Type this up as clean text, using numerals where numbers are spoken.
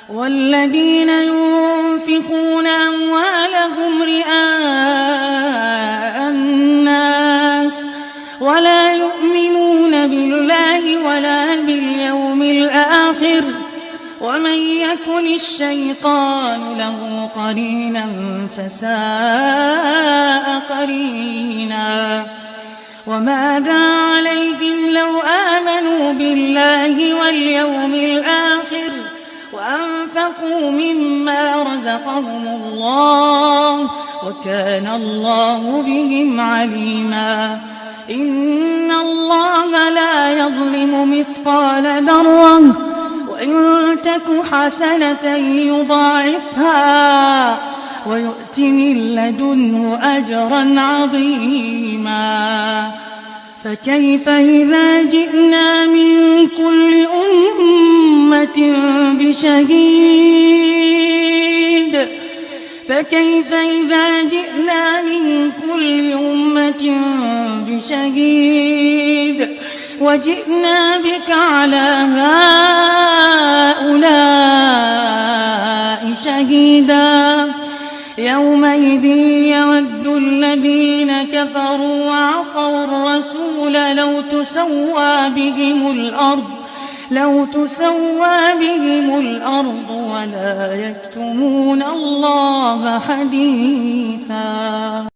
والذين ينفقون أموالهم رئاء الناس ولا يؤمنون بالله ولا باليوم الآخر ومن يكن الشيطان له قرينا فساء قرينا وماذا عليهم لو آمنوا بالله واليوم الآخر وأنفقوا مما رزقهم الله وكان الله بهم عليما إن الله لا يظلم مثقال ذرة وإن تك حسنة يضاعفها ويؤت من لدنه أجرا عظيما فكيف إذا جئنا من كل أمة بشهيد فكيف إذا جئنا من كل أمة بشهيد وجئنا بك على هؤلاء شهيدا يومئذ يود الذين كفروا وعصوا الرسول لو تسوى بهم الأرض ولا يكتمون الله حديثا.